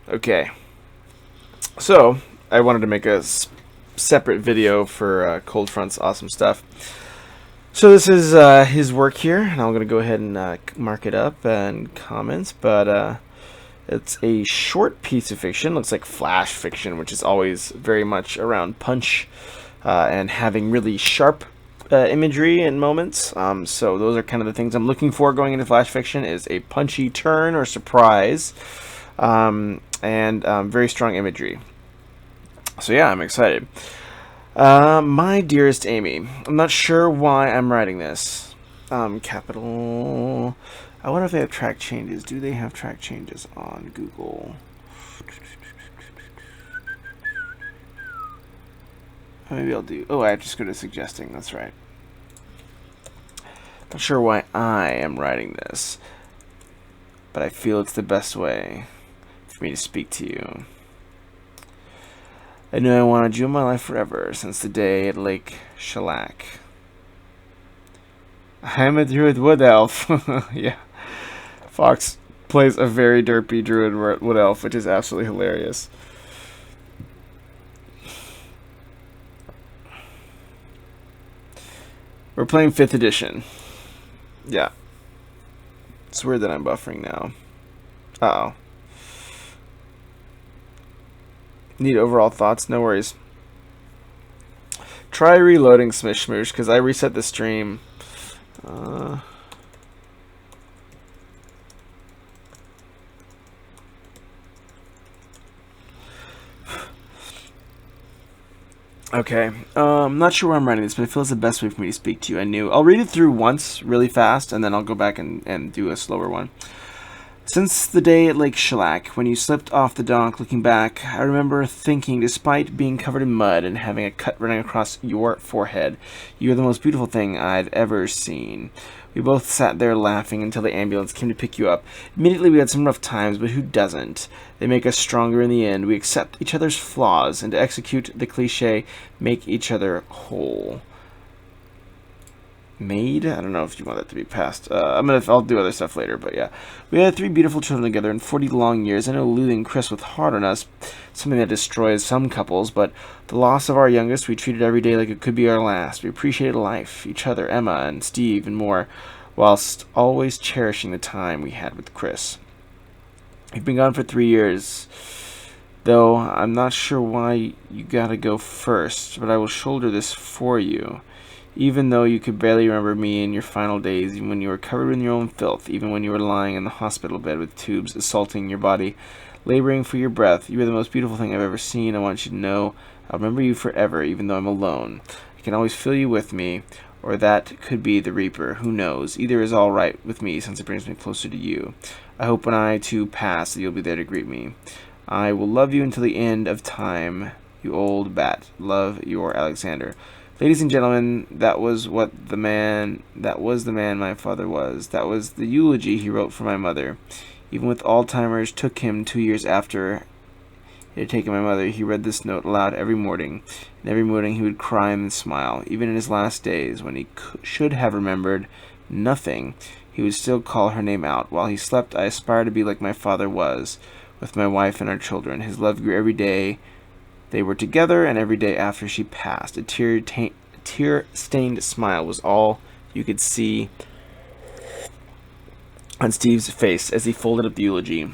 Okay, so I wanted to make a separate video for ColdFront's awesome stuff. So this is his work here, and I'm going to go ahead and mark it up and comments, but it's a short piece of fiction. Looks like flash fiction, which is always very much around punch and having really sharp imagery and moments. So those are kind of the things I'm looking for going into flash fiction, is a punchy turn or surprise, and very strong imagery. So yeah, I'm excited. My dearest Amy, I'm not sure why I'm writing this. Capital. I wonder if they have track changes. Do they have track changes on Google? Maybe I'll do. Oh, I have to just go to suggesting. That's right. Not sure why I am writing this, but I feel it's the best way for me to speak to you. I knew I wanted you in my life forever since the day at Lake Shellac. I'm a druid wood elf. Yeah. Fox plays a very derpy druid wood elf, which is absolutely hilarious. We're playing 5th edition. Yeah. It's weird that I'm buffering now. Uh-oh. Need overall thoughts? No worries. Try reloading Smish Smoosh, because I reset the stream. Okay. I'm not sure where I'm writing this, but I feel it's the best way for me to speak to you. I'll read it through once really fast, and then I'll go back and do a slower one. Since the day at Lake Shellac, when you slipped off the dock, looking back, I remember thinking, despite being covered in mud and having a cut running across your forehead, you were the most beautiful thing I'd ever seen. We both sat there laughing until the ambulance came to pick you up. Immediately we had some rough times, but who doesn't? They make us stronger in the end. We accept each other's flaws, and to execute the cliche, make each other whole. Made? I don't know if you want that to be passed. I'll do other stuff later, but yeah. We had 3 beautiful children together in 40 long years. I know losing Chris was hard on us, something that destroys some couples, but the loss of our youngest, we treated every day like it could be our last. We appreciated life, each other, Emma and Steve and more, whilst always cherishing the time we had with Chris. We've been gone for 3 years, though I'm not sure why you gotta go first, but I will shoulder this for you. Even though you could barely remember me in your final days, even when you were covered in your own filth, even when you were lying in the hospital bed with tubes assaulting your body, laboring for your breath, you were the most beautiful thing I've ever seen. I want you to know I'll remember you forever, even though I'm alone. I can always feel you with me, or that could be the Reaper. Who knows? Either is all right with me, since it brings me closer to you. I hope when I, too, pass, that you'll be there to greet me. I will love you until the end of time, you old bat. Love, your Alexander. Ladies and gentlemen, that was the man my father was. That was the eulogy he wrote for my mother. Even with Alzheimer's took him 2 years after it had taken my mother, he read this note aloud every morning. And every morning he would cry and then smile. Even in his last days, when he should have remembered nothing, he would still call her name out. While he slept, I aspired to be like my father was, with my wife and our children. His love grew every day they were together, and every day after she passed. A tear-stained smile was all you could see on Steve's face as he folded up the eulogy,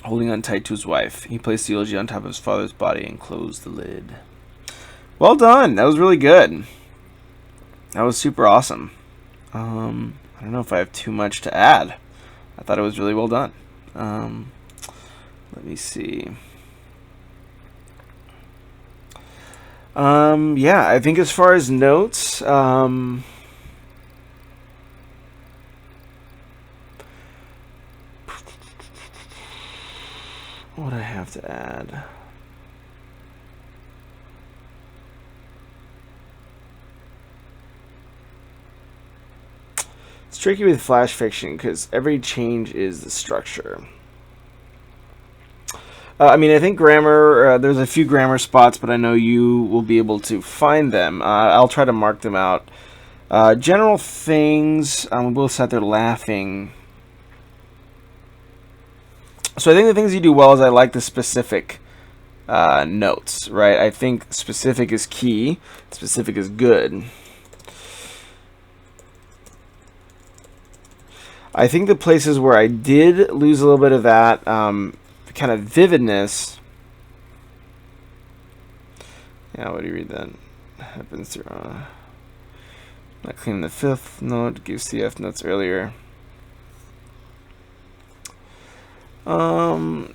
holding on tight to his wife. He placed the eulogy on top of his father's body and closed the lid. Well done. That was really good. That was super awesome. I don't know if I have too much to add. I thought it was really well done. Let me see. Yeah, I think as far as notes, what I have to add? It's tricky with flash fiction because every change is the structure. I think grammar, there's a few grammar spots, but I know you will be able to find them. I'll try to mark them out. General things, we both sat there laughing So I think the things you do well is I like the specific notes, right? I think specific is key. Specific is good. I think the places where I did lose a little bit of that kind of vividness. Yeah, what do you read then? Happens through not cleaning the fifth note. Give CF notes earlier.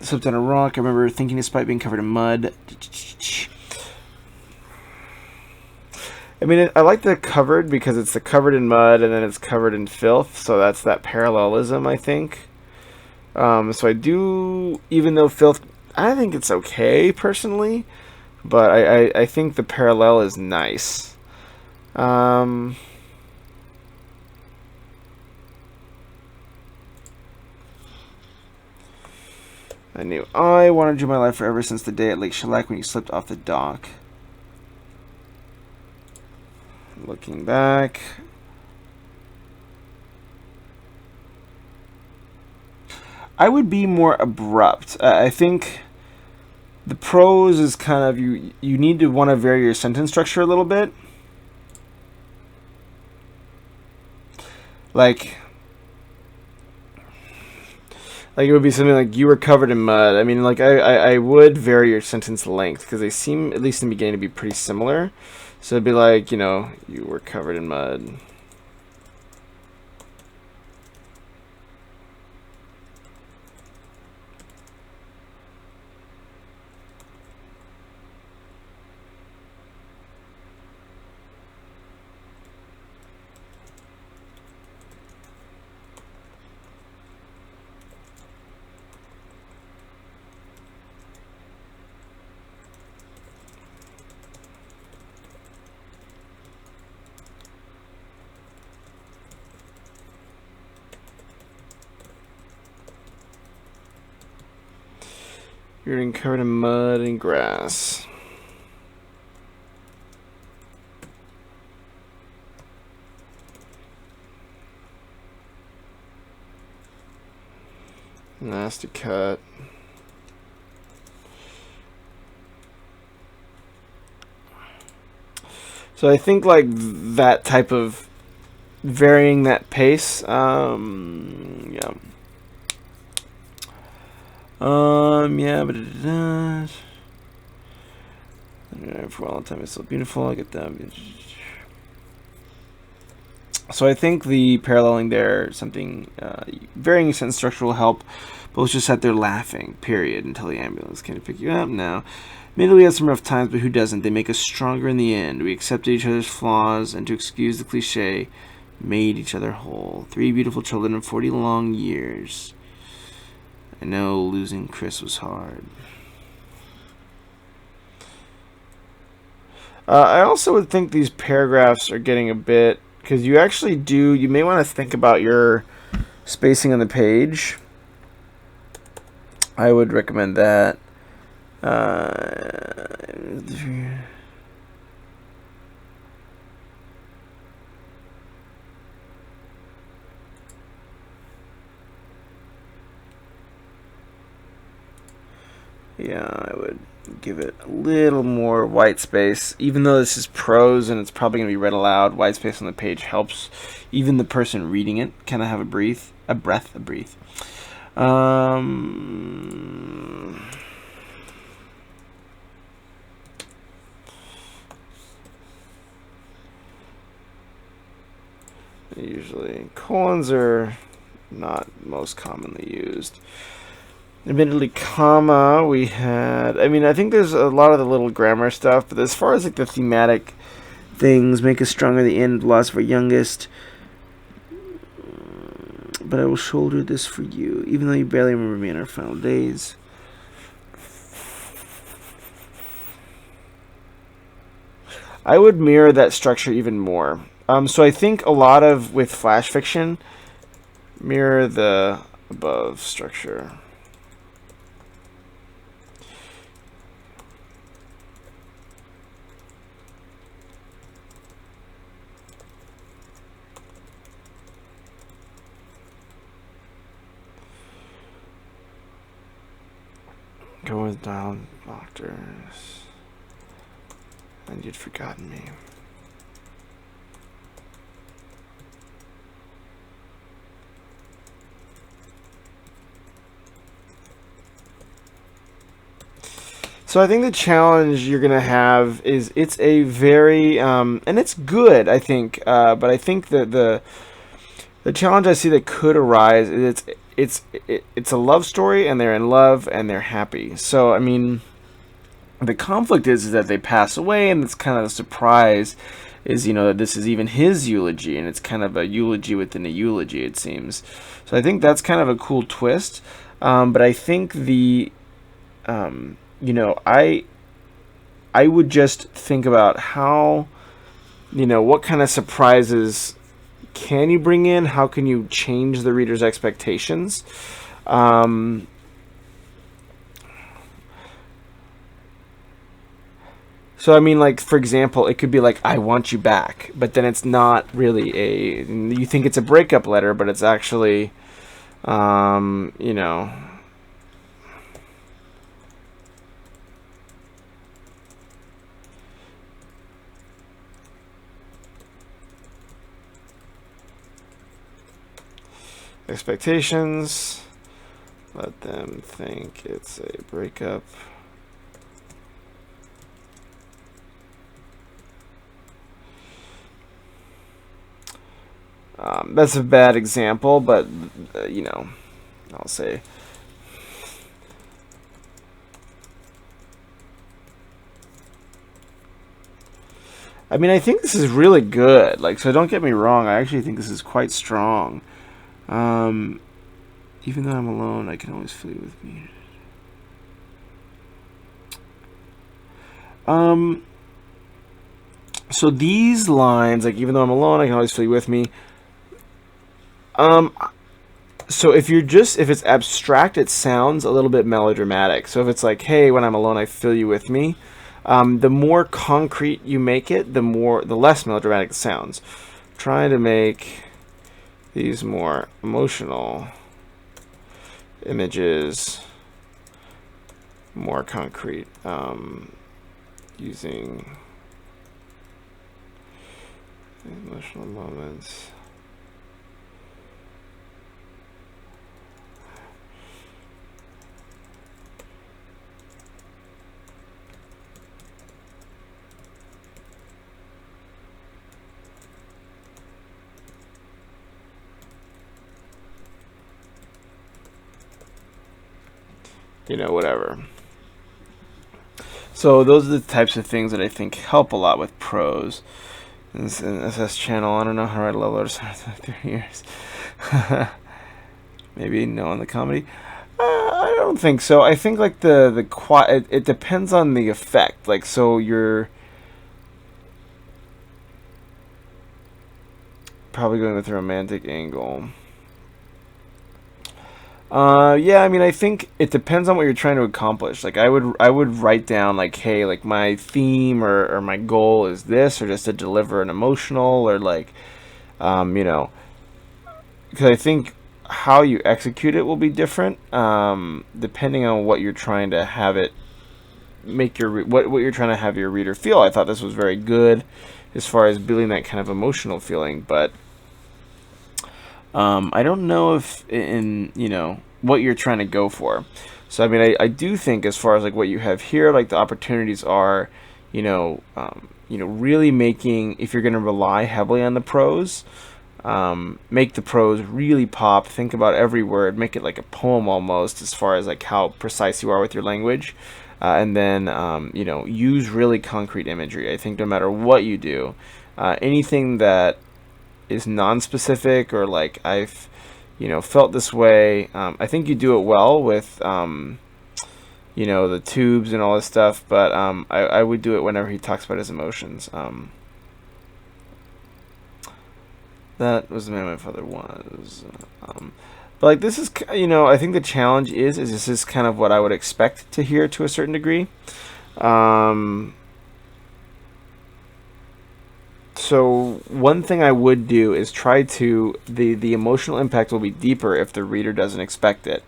Slipped on a rock. I remember thinking despite being covered in mud. I mean, I like the covered because it's the covered in mud and then it's covered in filth. So that's that parallelism, I think. So I do, even though filth, I think it's okay personally, but I think the parallel is nice. I knew I wanted you in my life forever since the day at Lake Shellac when you slipped off the dock. Looking back. I would be more abrupt. I think the prose is kind of, you need to want to vary your sentence structure a little bit. Like it would be something like, you were covered in mud. I mean, like, I would vary your sentence length, because they seem, at least in the beginning, to be pretty similar. So it'd be like, you know, you were covered in mud. You're getting covered in mud and grass. Nasty cut. So I think like that type of varying that pace, yeah. Yeah, but it does. For a long time, it's so beautiful. I get that. So I think the paralleling there, something varying sentence structure will help. Both just sat there laughing, period, until the ambulance came to pick you up. Now, maybe we had some rough times, but who doesn't? They make us stronger in the end. We accepted each other's flaws, and to excuse the cliche, made each other whole. 3 beautiful children in 40 long years. I know losing Chris was hard. I also would think these paragraphs are getting a bit, because you actually do, you may want to think about your spacing on the page. I would recommend that. Yeah, I would give it a little more white space. Even though this is prose and it's probably going to be read aloud, white space on the page helps even the person reading it kind of have a breath. Usually colons are not most commonly used. Admittedly, comma, we had, I mean, I think there's a lot of the little grammar stuff, but as far as like the thematic things, make us stronger in the end, loss of our youngest, but I will shoulder this for you, even though you barely remember me in our final days. I would mirror that structure even more. So I think a lot of, with flash fiction, mirror the above structure. Go with down doctors, and you'd forgotten me. So I think the challenge you're gonna have is it's a very and it's good, I think, but I think that the challenge I see that could arise is it's a love story, and they're in love and they're happy. So I mean, the conflict is that they pass away, and it's kind of a surprise is, you know, that this is even his eulogy, and it's kind of a eulogy within a eulogy, it seems. So I think that's kind of a cool twist. But I think you know, I would just think about how, you know, what kind of surprises can you bring in? How can you change the reader's expectations? So I mean, like, for example, it could be like, "I want you back," but then it's not really a. You think it's a breakup letter, but it's actually, you know. Expectations. Let them think it's a breakup. That's a bad example, but you know, I'll say. I mean, I think this is really good. Like, so don't get me wrong. I actually think this is quite strong. Even though I'm alone, I can always feel you with me. So these lines, like, even though I'm alone, I can always feel you with me. So if it's abstract, it sounds a little bit melodramatic. So if it's like, hey, when I'm alone, I feel you with me. The more concrete you make it, the less melodramatic it sounds. Trying to make these more emotional images more concrete, using emotional moments. You know, whatever. So those are the types of things that I think help a lot with prose. In this SS channel, I don't know how to write a love letter after 3 years. Maybe no on the comedy. I don't think so. I think like it depends on the effect. Like, so you're probably going with a romantic angle. Yeah, I mean, I think it depends on what you're trying to accomplish. Like, I would write down, like, hey, like, my theme or my goal is this, or just to deliver an emotional, or like, you know, because I think how you execute it will be different, depending on what you're trying to have it make what you're trying to have your reader feel. I thought this was very good as far as building that kind of emotional feeling, but I don't know if in, you know, what you're trying to go for. So I mean, I do think as far as like what you have here, like the opportunities are, you know, really making, if you're going to rely heavily on the prose, make the prose really pop. Think about every word, make it like a poem almost, as far as like how precise you are with your language, and then you know, use really concrete imagery. I think no matter what you do, anything that is non-specific, or like, I've, you know, felt this way, I think you do it well with you know, the tubes and all this stuff, but I would do it whenever he talks about his emotions. That was the man my father was. But like, this is, you know, I think the challenge is this is kind of what I would expect to hear to a certain degree. So one thing I would do is try to, the emotional impact will be deeper if the reader doesn't expect it.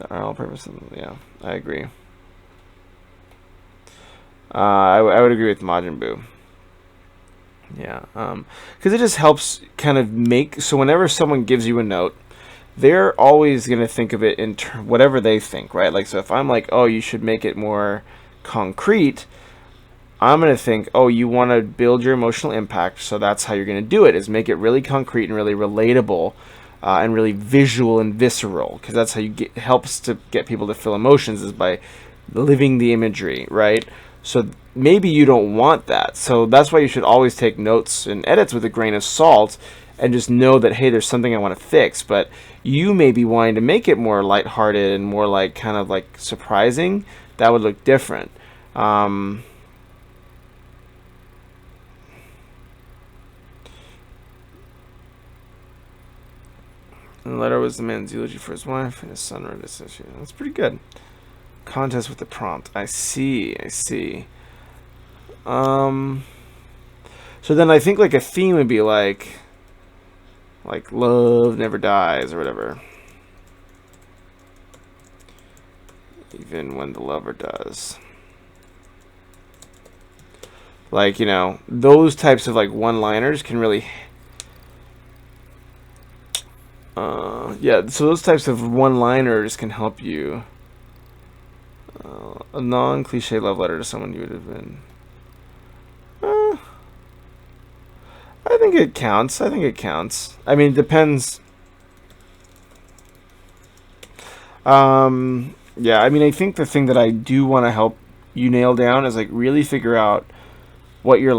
are all purpose. Yeah, I agree. I would agree with Majin Buu. Yeah, because it just helps kind of make so whenever someone gives you a note, they're always gonna think of it in whatever they think, right? Like, so if I'm like, oh, you should make it more concrete, I'm gonna think, oh, you want to build your emotional impact, so that's how you're gonna do it, is make it really concrete and really relatable, and really visual and visceral, because that's how you get helps to get people to feel emotions is by living the imagery, right? So maybe you don't want that. So that's why you should always take notes and edits with a grain of salt and just know that, hey, there's something I want to fix. But you may be wanting to make it more lighthearted and more like kind of like surprising. That would look different. The letter was the man's eulogy for his wife and his son wrote his issue. That's pretty good. Contest with the prompt. I see. So then I think like a theme would be like love never dies or whatever. Even when the lover does. Like, you know, those types of like one-liners can really yeah, so those types of one-liners can help you. A non-cliche love letter to someone you would have been. I think it counts. I mean, it depends. Yeah, I mean, I think the thing that I do want to help you nail down is like really figure out what your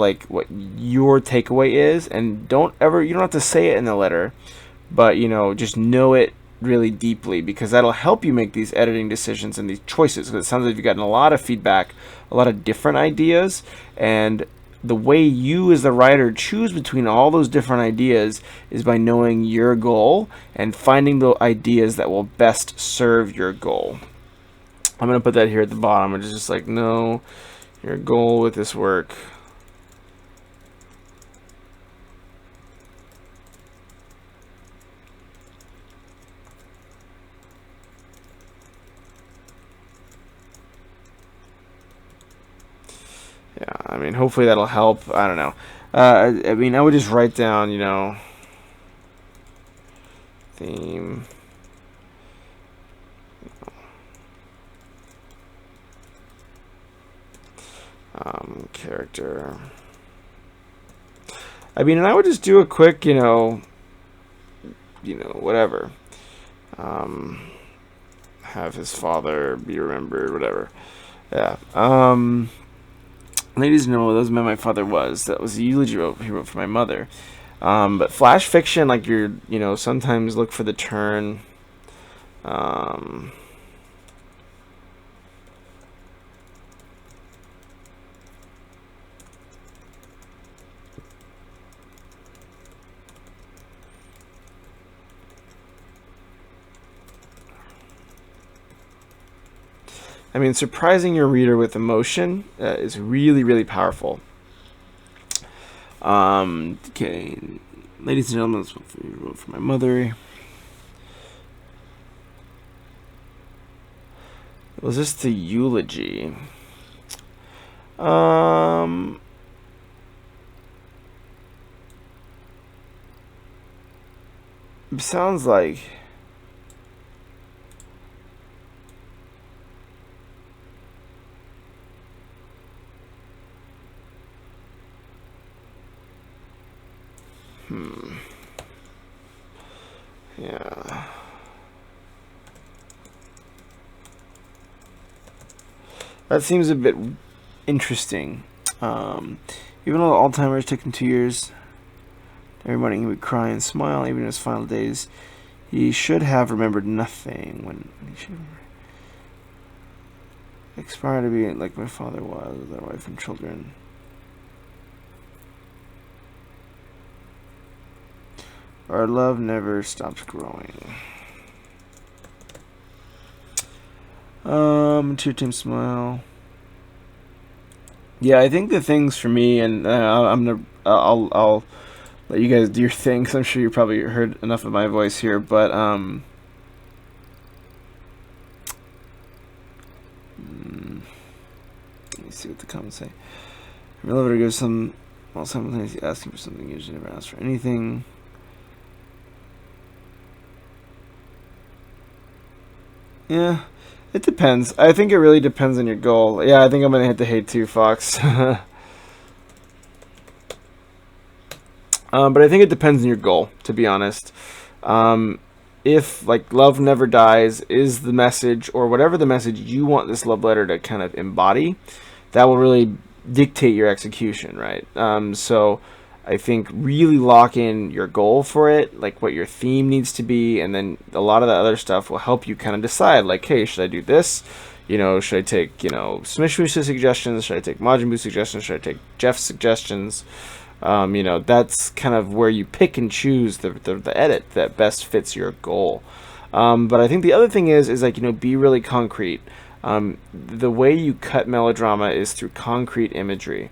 takeaway is, and you don't have to say it in the letter, but you know, just know it really deeply, because that'll help you make these editing decisions and these choices, because it sounds like you've gotten a lot of feedback, a lot of different ideas, and the way you as the writer choose between all those different ideas is by knowing your goal and finding the ideas that will best serve your goal. I'm going to put that here at the bottom. It's just like, know your goal with this work. Yeah, I mean, hopefully that'll help. I don't know. I mean, I would just write down, you know, theme. Character. I mean, and I would just do a quick, you know, whatever. Have his father be remembered, whatever. Yeah. Ladies and gentlemen, those men my father was. That was the eulogy he wrote for my mother. But flash fiction, like sometimes look for the turn. I mean, surprising your reader with emotion is really, really powerful. Okay, ladies and gentlemen, that's what we wrote for my mother. Was this the eulogy? It sounds like. Yeah. That seems a bit interesting. Even though Alzheimer's took him 2 years, every morning he would cry and smile. Even in his final days, he should have remembered nothing. When he should aspire to be like my father was, with our wife and children. Our love never stops growing. Tear team smile. Yeah, I think the things for me, and I'll let you guys do your thing, because I'm sure you probably heard enough of my voice here, but me see what the comments say. Every love letter gives some, while simultaneously asking for something. Usually never ask for anything. Yeah, it depends. I think it really depends on your goal. Yeah, I think I'm gonna hit the hate too, Fox. But I think it depends on your goal, to be honest. If like love never dies is the message, or whatever the message you want this love letter to kind of embody, that will really dictate your execution, right? So I think really lock in your goal for it, like what your theme needs to be, and then a lot of the other stuff will help you kind of decide, like, hey, should I do this? You know, should I take, you know, Smishwish's suggestions? Should I take Majin Buu's suggestions? Should I take Jeff's suggestions? You know, that's kind of where you pick and choose the edit that best fits your goal. But I think the other thing is like, you know, be really concrete. The way you cut melodrama is through concrete imagery.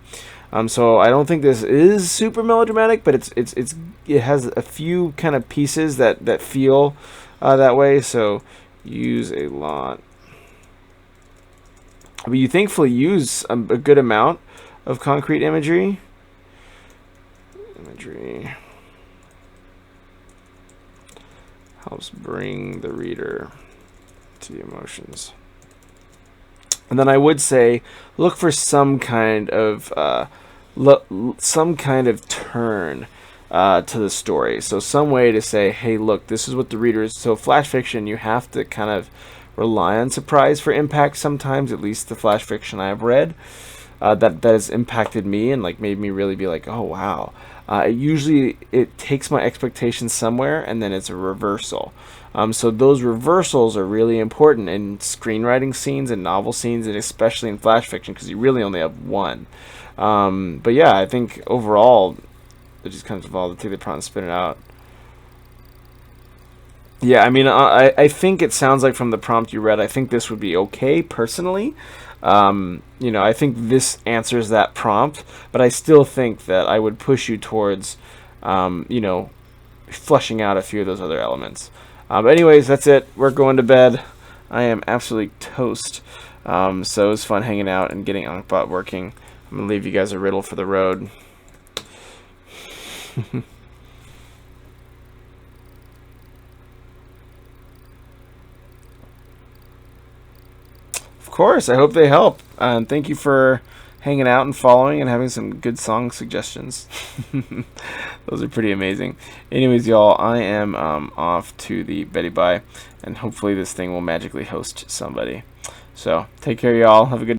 So I don't think this is super melodramatic, but it has a few kind of pieces that feel that way. So use a lot. But you thankfully use a good amount of concrete imagery. Imagery helps bring the reader to the emotions. And then I would say look for some kind of turn to the story. So some way to say, hey, look, this is what the reader is. So flash fiction, you have to kind of rely on surprise for impact sometimes, at least the flash fiction I've read. That has impacted me and like made me really be like, oh wow. Usually it takes my expectations somewhere and then it's a reversal. So those reversals are really important in screenwriting scenes and novel scenes, and especially in flash fiction because you really only have one. But yeah, I think overall it just comes with all the take the prompt and spin it out. Yeah, I mean, I think it sounds like from the prompt you read, I think this would be okay personally. You know, I think this answers that prompt, but I still think that I would push you towards, you know, fleshing out a few of those other elements. But anyways, that's it. We're going to bed. I am absolutely toast. So it was fun hanging out and getting Ankbot working. I'm going to leave you guys a riddle for the road. Of course, I hope they help. Thank you for hanging out and following and having some good song suggestions. Those are pretty amazing. Anyways, y'all, I am off to the Betty Bye, and hopefully this thing will magically host somebody. So take care, y'all. Have a good